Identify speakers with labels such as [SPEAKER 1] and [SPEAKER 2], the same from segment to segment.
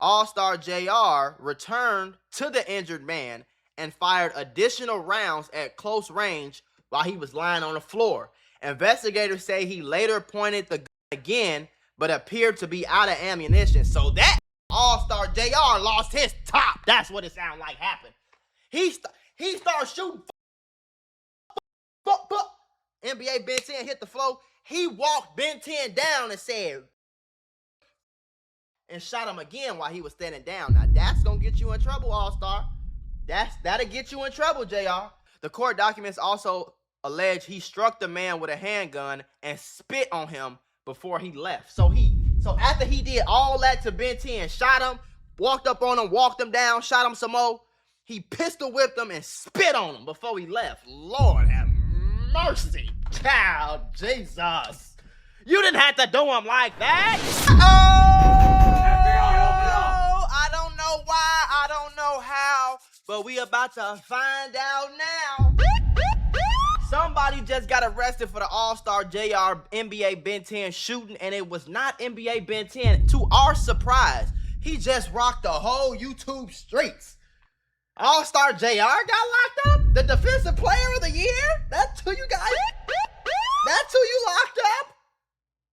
[SPEAKER 1] Allstar Jr. returned to the injured man and fired additional rounds at close range while he was lying on the floor. Investigators say he later pointed the gun again, but appeared to be out of ammunition. So that Allstar Jr. lost his top. That's what it sounded like happened. He started shooting. NBA Ben 10 hit the floor. He walked Ben 10 down and said, and shot him again while he was standing down. Now that's gonna get you in trouble, Allstar. That'll get you in trouble, JR. The court documents also allege he struck the man with a handgun and spit on him before he left. So after he did all that to Ben 10, shot him, walked up on him, walked him down, shot him some more, he pistol whipped him and spit on him before he left. Lord have mercy, child, Jesus. You didn't have to do him like that. I don't know why, I don't know how, but we about to find out now. Somebody just got arrested for the Allstar Jr. NBA Ben 10 shooting, and it was not NBA Ben 10. To our surprise, he just rocked the whole YouTube streets. Allstar Jr. got locked up? The defensive player of the year? That's who you guys? That's who you locked up?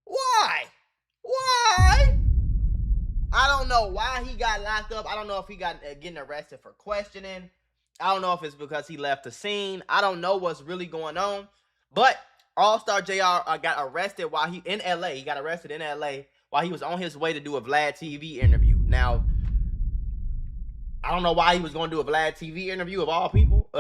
[SPEAKER 1] Why? Why? I don't know why he got locked up. I don't know if he got getting arrested for questioning. I don't know if it's because he left the scene. I don't know what's really going on. But Allstar Jr. got arrested while he in LA. He got arrested in LA while he was on his way to do a VladTV interview. Now, I don't know why he was going to do a VladTV interview of all people.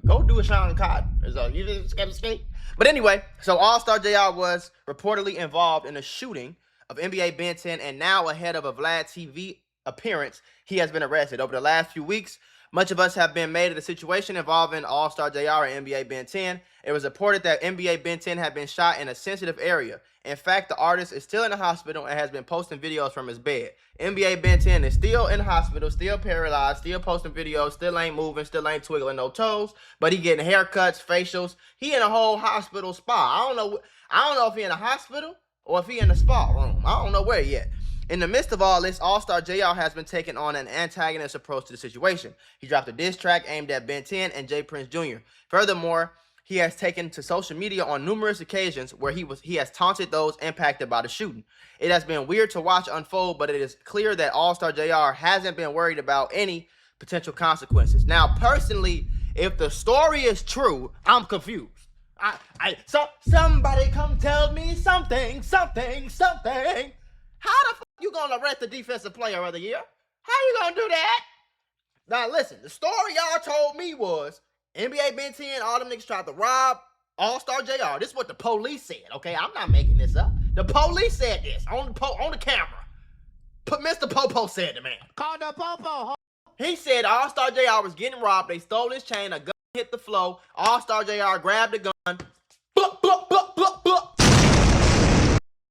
[SPEAKER 1] Go do a Sean Cotton. You just escape. But anyway, so Allstar Jr. was reportedly involved in a shooting of NBA Ben 10, and now ahead of a VladTV appearance, he has been arrested. Over the last few weeks, much of us have been made of the situation involving Allstar Jr. and NBA Ben 10. It was reported that NBA Ben 10 had been shot in a sensitive area. In fact, the artist is still in the hospital and has been posting videos from his bed. NBA Ben 10 is still in the hospital, still paralyzed, still posting videos, still ain't moving, still ain't twiggling no toes, but he getting haircuts, facials. He in a whole hospital spa. I don't know if he in a hospital or if he in a spa room. I don't know where yet. In the midst of all this, Allstar Jr. has been taking on an antagonist approach to the situation. He dropped a diss track aimed at Ben 10 and J. Prince Jr. Furthermore, he has taken to social media on numerous occasions where he has taunted those impacted by the shooting. It has been weird to watch unfold, but it is clear that Allstar Jr. hasn't been worried about any potential consequences. Now, personally, if the story is true, I'm confused. Somebody come tell me something. How the fuck you gonna arrest the defensive player of the year? How you gonna do that? Now listen, the story y'all told me was NBA Ben 10, all them niggas tried to rob Allstar Jr. This is what the police said, okay? I'm not making this up. The police said this on the camera. Mr. Popo said the man.
[SPEAKER 2] Call the Popo.
[SPEAKER 1] He said Allstar Jr. was getting robbed. They stole his chain. A gun hit the floor. Allstar Jr. grabbed the gun.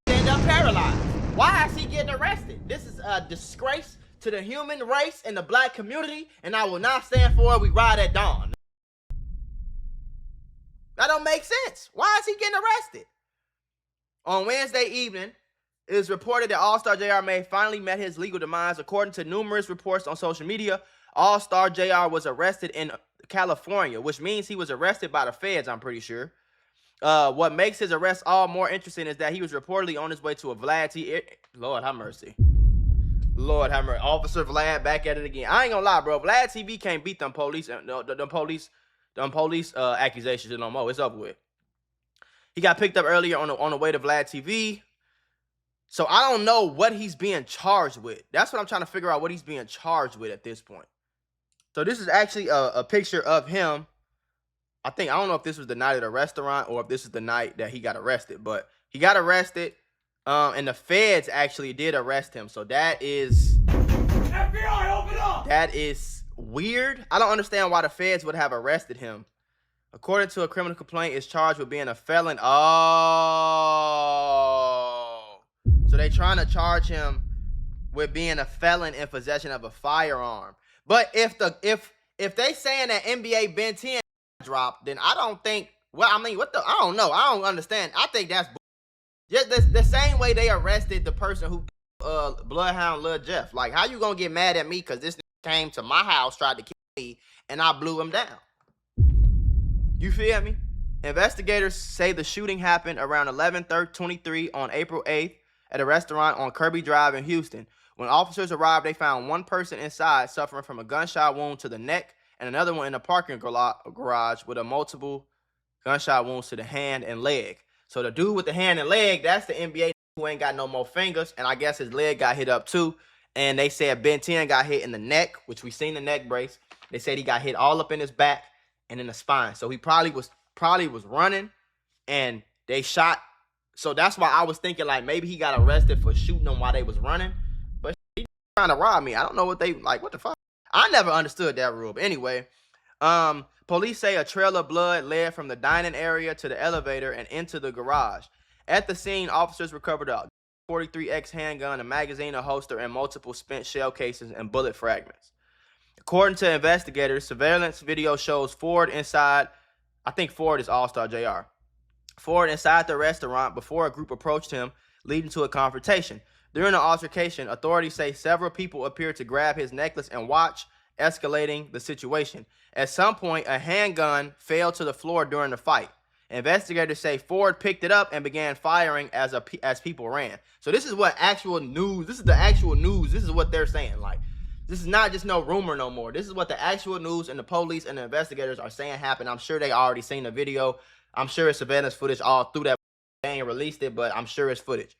[SPEAKER 1] End up paralyzed. Why is he getting arrested? This is a disgrace to the human race and the black community, and I will not stand for it. We ride at dawn. That don't make sense. Why is he getting arrested? On Wednesday evening, it is reported that Allstar Jr. may finally met his legal demise. According to numerous reports on social media, Allstar Jr. was arrested in California, which means he was arrested by the feds, I'm pretty sure. What makes his arrest all more interesting is that he was reportedly on his way to a VladTV. Lord have mercy. Lord have mercy. Officer Vlad back at it again. I ain't gonna lie, bro. VladTV can't beat them police. Them police accusations no more. It's up with. He got picked up earlier on the way to VladTV. So I don't know what he's being charged with. That's what I'm trying to figure out, what he's being charged with at this point. So this is actually a picture of him. I don't know if this was the night at a restaurant or if this is the night that he got arrested, but he got arrested, and the feds actually did arrest him. So that is
[SPEAKER 2] FBI, open up!
[SPEAKER 1] That is weird. I don't understand why the feds would have arrested him. According to a criminal complaint, is charged with being a felon. Oh, so they trying to charge him with being a felon in possession of a firearm. But if they saying that NBA Ben 10 dropped, then I don't think. Well, I mean, I don't know. I don't understand. I think that's just the same way they arrested the person who Bloodhound Lil Jeff. Like, how you gonna get mad at me because this came to my house, tried to kill me, and I blew him down? You feel me? Investigators say the shooting happened around 11:23 on April 8th at a restaurant on Kirby Drive in Houston. When officers arrived, they found one person inside suffering from a gunshot wound to the neck and another one in a parking garage with a multiple gunshot wounds to the hand and leg. So the dude with the hand and leg, that's the NBA who ain't got no more fingers, and I guess his leg got hit up too. And they said Ben 10 got hit in the neck, which we seen the neck brace. They said he got hit all up in his back and in the spine. So he probably was running and they shot. So that's why I was thinking like maybe he got arrested for shooting them while they was running. But he trying to rob me. I don't know what they like. What the fuck? I never understood that rule. But anyway, police say a trail of blood led from the dining area to the elevator and into the garage. At the scene, officers recovered a 43X handgun, a magazine, a holster, and multiple spent shell cases and bullet fragments. According to investigators, surveillance video shows Ford inside, I think Ford is Allstar Jr. Ford inside the restaurant before a group approached him, leading to a confrontation. During the altercation, authorities say several people appeared to grab his necklace and watch, escalating the situation. At some point, a handgun fell to the floor during the fight. Investigators say Ford picked it up and began firing as people ran. So this is what actual news, this is the actual news. This is what they're saying. Like, this is not just no rumor no more. This is what the actual news and the police and the investigators are saying happened. I'm sure they already seen the video. I'm sure it's surveillance footage all through that. They ain't released it, but I'm sure it's footage.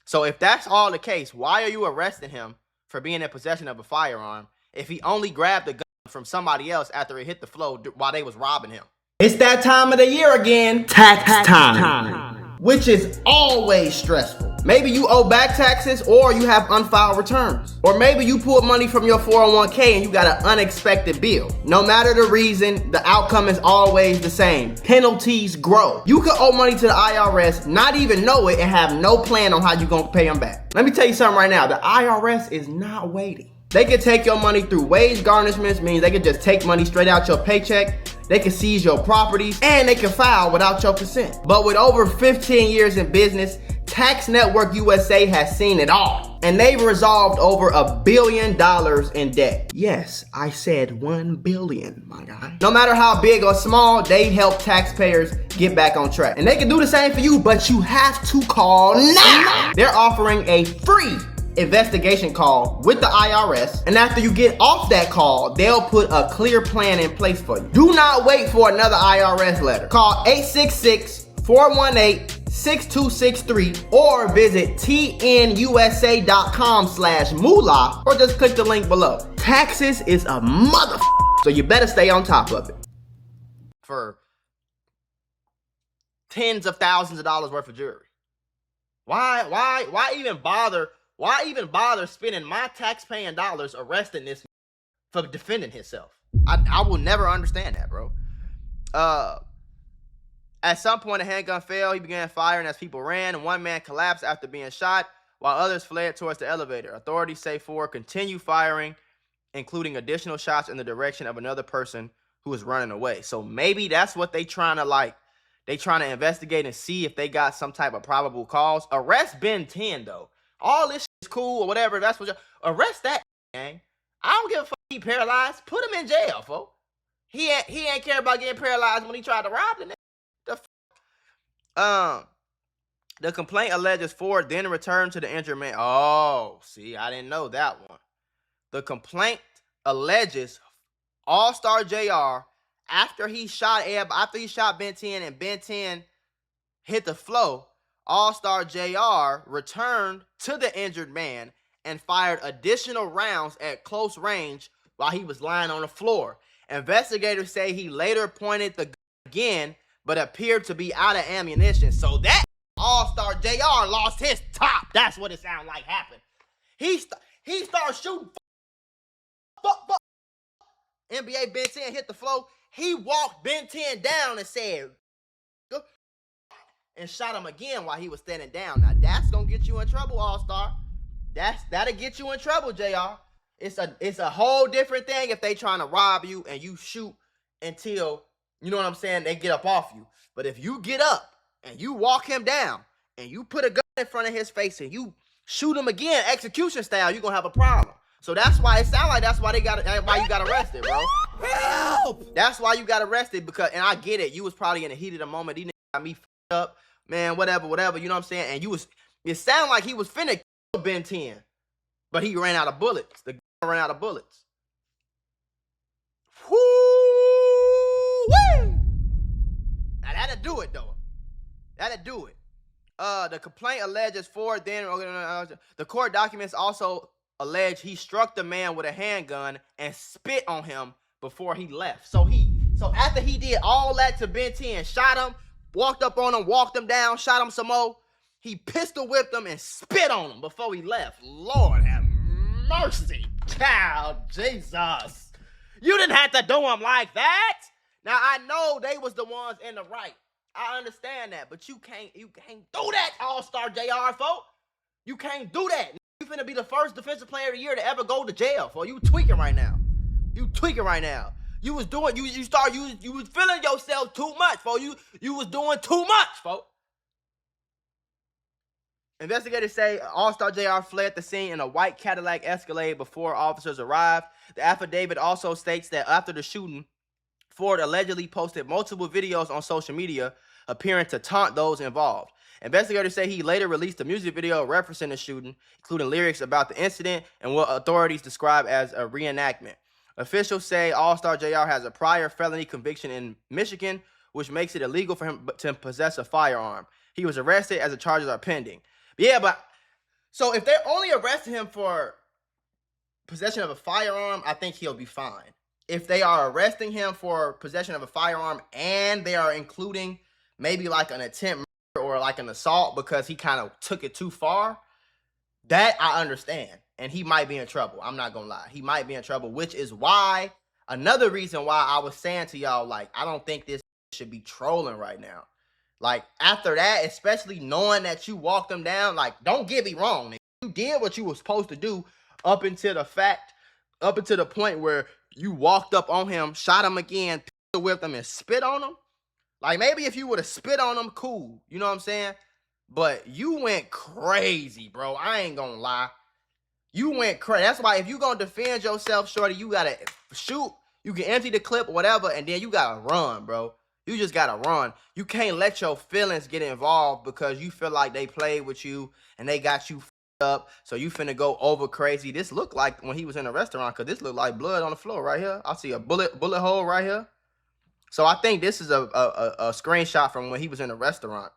[SPEAKER 1] So if that's all the case, why are you arresting him for being in possession of a firearm if he only grabbed the gun from somebody else after it hit the floor while they was robbing him? It's that time of the year again, tax time, which is always stressful. Maybe you owe back taxes or you have unfiled returns. Or maybe you pulled money from your 401k and you got an unexpected bill. No matter the reason, the outcome is always the same. Penalties grow. You could owe money to the IRS, not even know it, and have no plan on how you're going to pay them back. Let me tell you something right now. The IRS is not waiting. They can take your money through wage garnishments, means they can just take money straight out your paycheck. They can seize your properties and they can file without your consent. But with over 15 years in business, Tax Network USA has seen it all. And they've resolved over $1 billion in debt. Yes, I said 1 billion, my guy. No matter how big or small, they help taxpayers get back on track. And they can do the same for you, but you have to call now. They're offering a free investigation call with the IRS, and after you get off that call, they'll put a clear plan in place for you. Do not wait for another IRS letter. Call 866-418-6263 or visit tnusa.com/Mula or just click the link below. Taxes is a so you better stay on top of it. For tens of thousands of dollars worth of jewelry. Why even bother? Why even bother spending my tax-paying dollars arresting this for defending himself? I will never understand that, bro. At some point, a handgun fell. He began firing as people ran, and one man collapsed after being shot, while others fled towards the elevator. Authorities say Ford continued firing, including additional shots in the direction of another person who was running away. So maybe that's what they trying to investigate and see if they got some type of probable cause. Arrest Ben 10, though. All this shit is cool or whatever. That's what arrest that gang. I don't give a fuck. He paralyzed. Put him in jail, folks. He ain't care about getting paralyzed when he tried to rob the nigga. The complaint alleges Ford then returned to the injured man. Oh, see, I didn't know that one. The complaint alleges Allstar Jr. after he shot Ben 10 and Ben 10 hit the floor. Allstar Jr. returned to the injured man and fired additional rounds at close range while he was lying on the floor. Investigators say he later pointed the gun again, but appeared to be out of ammunition. So that Allstar Jr. lost his top. That's what it sounded like happened. He started shooting. NBA Ben 10 hit the floor. He walked Ben 10 down and said, and shot him again while he was standing down. Now that's gonna get you in trouble, Allstar. That'll get you in trouble, JR. It's a whole different thing if they trying to rob you and you shoot until, you know what I'm saying, they get up off you. But if you get up and you walk him down and you put a gun in front of his face and you shoot him again, execution style, you're gonna have a problem. So that's why it sounds like that's why you got arrested, bro.
[SPEAKER 2] Help!
[SPEAKER 1] That's why you got arrested, because, and I get it, you was probably in the heat of the moment. These niggas got me f***ed up, man, whatever, you know what I'm saying? And it sounded like he was finna kill Ben 10, but he ran out of bullets. The guy ran out of bullets. Woo-wee! Now that'll do it, though. That'll do it. The complaint alleges the court documents also allege he struck the man with a handgun and spit on him before he left. So after he did all that to Ben 10, shot him, walked up on him, walked him down, shot him some more, he pistol whipped him and spit on him before he left. Lord have mercy, child, Jesus. You didn't have to do him like that. Now I know they was the ones in the right. I understand that, but you can't do that, All-Star Jr, folk. You can't do that. You finna be the first defensive player of the year to ever go to jail, folk. You tweaking right now. You tweaking right now. You was doing, you was feeling yourself too much, folk. You was doing too much, folk. Investigators say All-Star Jr fled the scene in a white Cadillac Escalade before officers arrived. The affidavit also states that after the shooting, Ford allegedly posted multiple videos on social media appearing to taunt those involved. Investigators say he later released a music video referencing the shooting, including lyrics about the incident and what authorities describe as a reenactment. Officials say All-Star Jr has a prior felony conviction in Michigan, which makes it illegal for him to possess a firearm. He was arrested as the charges are pending. Yeah, but so if they're only arresting him for possession of a firearm, I think he'll be fine. If they are arresting him for possession of a firearm and they are including maybe like an attempt murder or like an assault because he kind of took it too far, that I understand. And he might be in trouble. I'm not going to lie. He might be in trouble, which is why, another reason why I was saying to y'all, like, I don't think this should be trolling right now. Like, after that, especially knowing that you walked him down, like, don't get me wrong. Nigga. You did what you were supposed to do up until the point where you walked up on him, shot him again, whipped him, and spit on him. Like, maybe if you would have spit on him, cool. You know what I'm saying? But you went crazy, bro. I ain't gonna lie. You went crazy. That's why if you gonna defend yourself, shorty, you gotta shoot. You can empty the clip or whatever, and then you gotta run, bro. You just gotta run. You can't let your feelings get involved because you feel like they played with you and they got you up, so you finna go over crazy. This looked like when he was in a restaurant, because this looked like blood on the floor right here. I see a bullet hole right here. So I think this is a screenshot from when he was in a restaurant.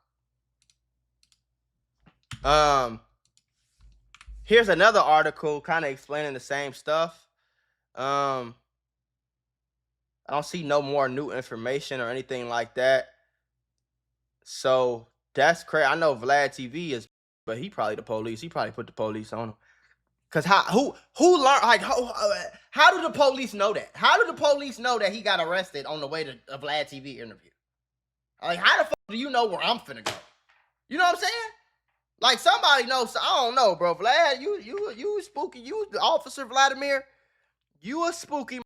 [SPEAKER 1] Here's another article kind of explaining the same stuff. I don't see no more new information or anything like that. So that's crazy. I know VladTV is, but he probably the police. He probably put the police on him. Cause who learned, like, how do the police know that? How do the police know that he got arrested on the way to a VladTV interview? Like, how the fuck do you know where I'm finna go? You know what I'm saying? Like, somebody knows. I don't know, bro. Vlad, you spooky. You, Officer Vladimir, you a spooky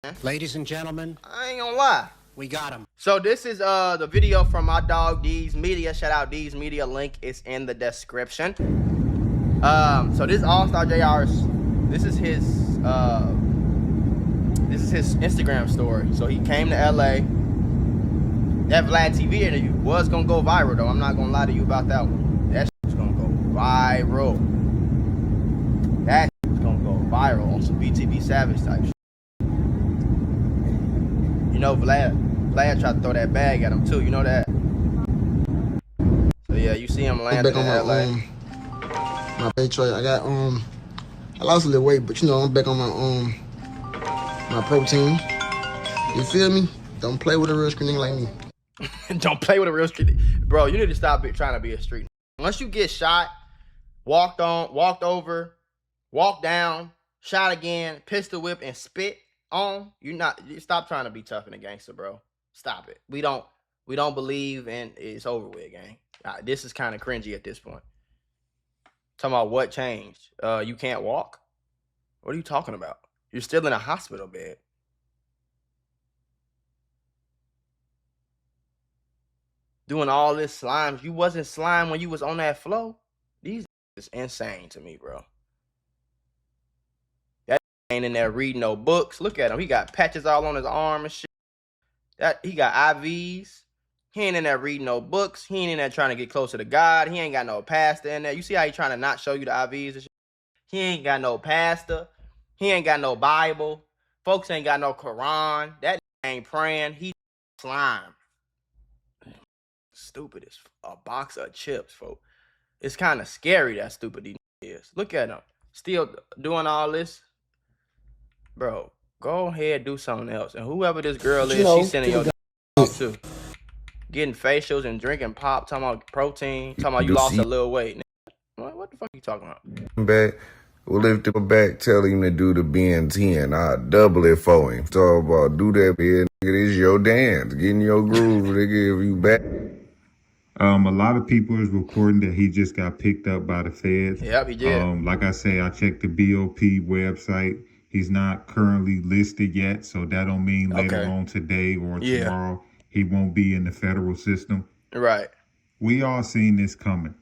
[SPEAKER 1] man.
[SPEAKER 3] Ladies and gentlemen,
[SPEAKER 1] I ain't gonna lie.
[SPEAKER 3] we got him.
[SPEAKER 1] So this is the video from my dog D's Media. Shout out D's Media. Link is in the description. So this All-Star Jr's, this is his Instagram story. So he came to LA. That VladTV interview was gonna go viral though. I'm not gonna lie to you about that one. That shit's gonna go viral. That shit's gonna go viral on some BTB Savage type shit. You know Vlad tried to throw that bag at him too. You know that. So yeah, you see him landing in LA.
[SPEAKER 4] My pay trade. I lost a little weight, but you know I'm back on my protein. You feel me? Don't play with a real street nigga like me.
[SPEAKER 1] Don't play with a real street, bro. You need to stop trying to be a street. Once you get shot, walked over, walked down, shot again, pistol whip, and spit on, you stop trying to be tough and a gangster, bro. Stop it. We don't believe, and it's over with, gang. This is kind of cringy at this point. Talking about what changed? You can't walk? What are you talking about? You're still in a hospital bed. Doing all this slime. You wasn't slime when you was on that floor. These is insane to me, bro. That ain't in there reading no books. Look at him. He got patches all on his arm and shit. He got IVs. He ain't in there reading no books. He ain't in there trying to get closer to God. He ain't got no pastor in there. You see how he trying to not show you the IVs and shit? He ain't got no pastor. He ain't got no Bible. Folks ain't got no Quran. That ain't praying. He slime. Stupid as a box of chips, folks. It's kind of scary that stupid he is. Look at him. Still doing all this. Bro, go ahead, do something else. And whoever this girl is, she's sending your off too. Getting facials and drinking pop, talking about protein, talking about you lost a little weight. What the fuck are you talking about?
[SPEAKER 3] Back, we'll lift him back, tell him to do the Ben 10. I'll double it for him. Talk about do that, man. Nigga, this your dance. Get in your groove, nigga, if you back.
[SPEAKER 5] A lot of people is reporting that he just got picked up by the feds.
[SPEAKER 1] Yep, he did.
[SPEAKER 5] Like I say, I checked the BOP website. He's not currently listed yet, so that don't mean later on today or tomorrow he won't be in the federal system.
[SPEAKER 1] Right.
[SPEAKER 5] We all seen this coming.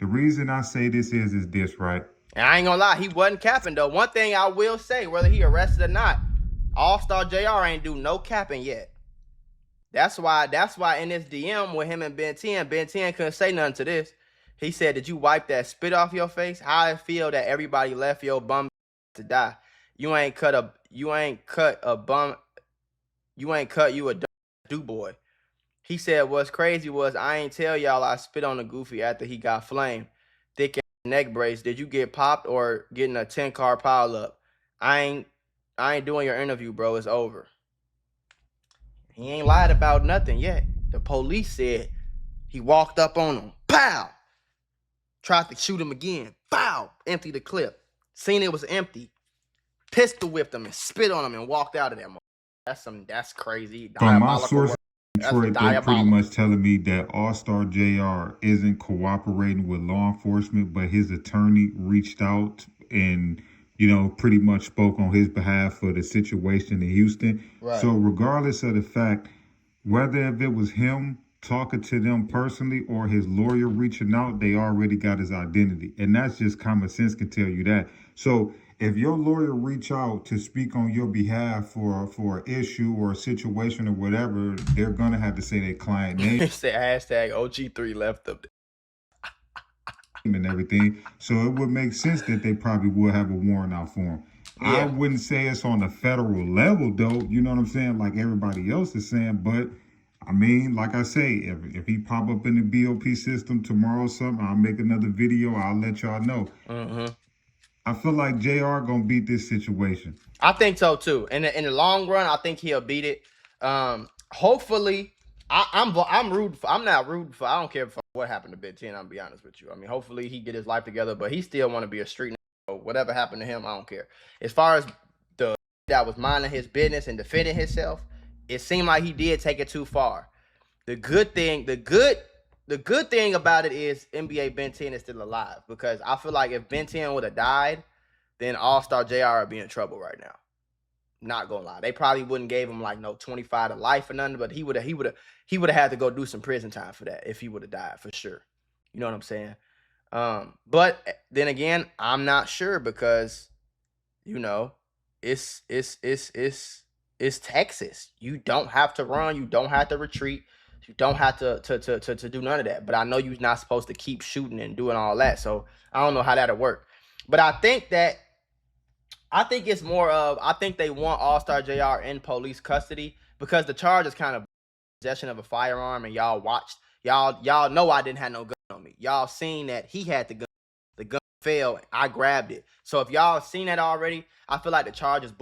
[SPEAKER 5] The reason I say this is this, right?
[SPEAKER 1] And I ain't gonna lie, he wasn't capping though. One thing I will say, whether he arrested or not, Allstar Jr. ain't do no capping yet. That's why in this DM with him and Ben 10 couldn't say nothing to this. He said, "Did you wipe that spit off your face? How I feel that everybody left your bum to die. You ain't cut you a do boy." He said, "What's crazy was I ain't tell y'all I spit on the goofy after he got flamed. Thick neck brace. Did you get popped or getting a 10-car pile up? I ain't doing your interview, bro. It's over." He ain't lied about nothing yet. The police said he walked up on him. Pow! Tried to shoot him again. Pow! Empty the clip. Seen it was empty. Pistol whipped him and spit on him and walked out of there. That's crazy.
[SPEAKER 5] From my source in Detroit, they're pretty much telling me that Allstar Jr. isn't cooperating with law enforcement, but his attorney reached out and, pretty much spoke on his behalf for the situation in Houston. Right. So regardless of the fact, whether if it was him talking to them personally or his lawyer reaching out, they already got his identity. And that's just common sense can tell you that. So if your lawyer reach out to speak on your behalf for an issue or a situation or whatever, they're going to have to say their client name.
[SPEAKER 1] Say hashtag OG3 left them.
[SPEAKER 5] And everything. So it would make sense that they probably will have a warrant out for him. Yeah. I wouldn't say it's on the federal level, though. You know what I'm saying? Like everybody else is saying. But, I mean, like I say, if he pop up in the BOP system tomorrow or something, I'll make another video. I'll let y'all know. Mm-hmm. I feel like JR going to beat this situation.
[SPEAKER 1] I think so, too. In the long run, I think he'll beat it. Hopefully, I'm rooting for. I'm not rooting for. I don't care what happened to Ben 10. I'll be honest with you. I mean, hopefully he get his life together, but he still want to be a street nigga. Whatever happened to him, I don't care. As far as the that was minding his business and defending himself, it seemed like he did take it too far. The good thing about it is NBA Ben 10 is still alive, because I feel like if Ben 10 would have died, then Allstar Jr. would be in trouble right now. Not gonna lie, they probably wouldn't gave him like no 25 to life or nothing, but he would have had to go do some prison time for that if he would have died for sure. You know what I'm saying? But then again, I'm not sure, because it's Texas. You don't have to run, you don't have to retreat, you don't have to do none of that. But I know you're not supposed to keep shooting and doing all that, so I don't know how that'll work. But I think it's more of, I think they want Allstar Jr. in police custody, because the charge is kind of possession of a firearm, and y'all know I didn't have no gun on me. Y'all seen that he had the gun. The gun fell. I grabbed it. So if y'all seen that already, I feel like the charge is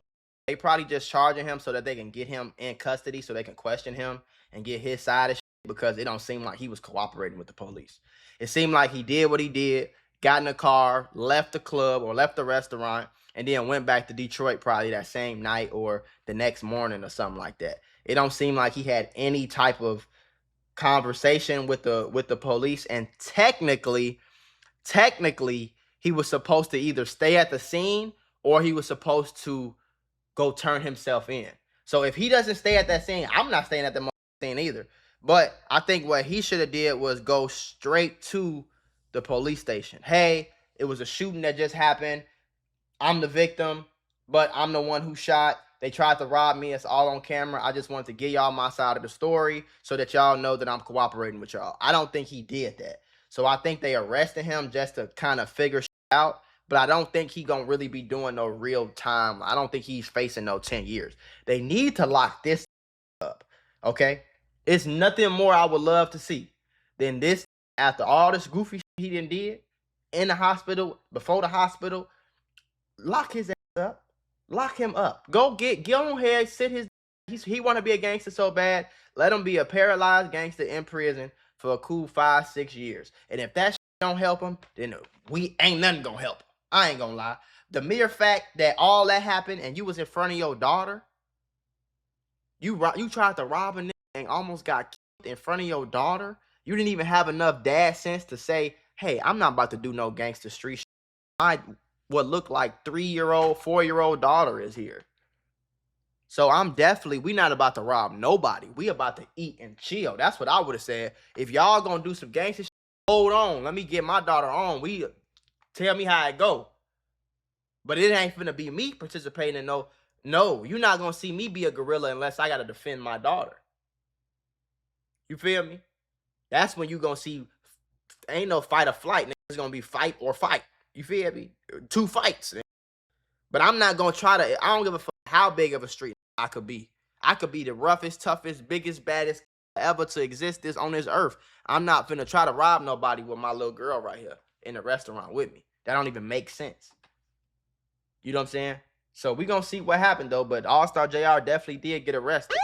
[SPEAKER 1] they probably just charging him so that they can get him in custody, so they can question him and get his side of shit, because it don't seem like he was cooperating with the police. It seemed like he did what he did, got in the car, left the club or left the restaurant, and then went back to Detroit probably that same night or the next morning or something like that. It don't seem like he had any type of conversation with the police, and technically he was supposed to either stay at the scene or he was supposed to go turn himself in. So if he doesn't stay at that scene, I'm not staying at the scene either. But I think what he should have did was go straight to the police station. Hey, It was a shooting that just happened. I'm the victim, but I'm the one who shot. They tried to rob me. It's all on camera. I just wanted to give y'all my side of the story so that y'all know that I'm cooperating with y'all. I don't think he did that. So I think they arrested him just to kind of figure shit out. But I don't think he gonna really be doing no real time. I don't think he's facing no 10 years. They need to lock this up, okay? It's nothing more I would love to see than this. After all this goofy shit he did in the hospital, before the hospital, lock his ass up. Lock him up. Go get on here, sit his. He want to be a gangster so bad. Let him be a paralyzed gangster in prison for a cool 5-6 years. And if that shit don't help him, then we ain't nothing gonna help him. I ain't gonna lie. The mere fact that all that happened and you was in front of your daughter, you tried to rob a nigga and almost got killed in front of your daughter. You didn't even have enough dad sense to say, hey, I'm not about to do no gangster street shit. What looked like 3-year-old, 4-year-old daughter is here. So we not about to rob nobody. We about to eat and chill. That's what I would have said. If y'all gonna do some gangster shit, hold on. Let me get my daughter on. Tell me how it go. But it ain't finna be me participating in no, you're not gonna see me be a gorilla unless I gotta defend my daughter. You feel me? That's when you gonna see, ain't no fight or flight. It's gonna be fight or fight. You feel me? 2 fights. But I'm not gonna I don't give a fuck how big of a street I could be. I could be the roughest, toughest, biggest, baddest ever to exist on this earth. I'm not finna try to rob nobody with my little girl right here in the restaurant with me. That don't even make sense. You know what I'm saying? So we gonna see what happened though, but Allstar Jr. definitely did get arrested.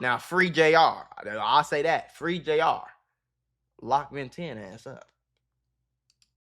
[SPEAKER 1] Now free JR. I'll say that. Free JR. Lock Ben 10 ass up.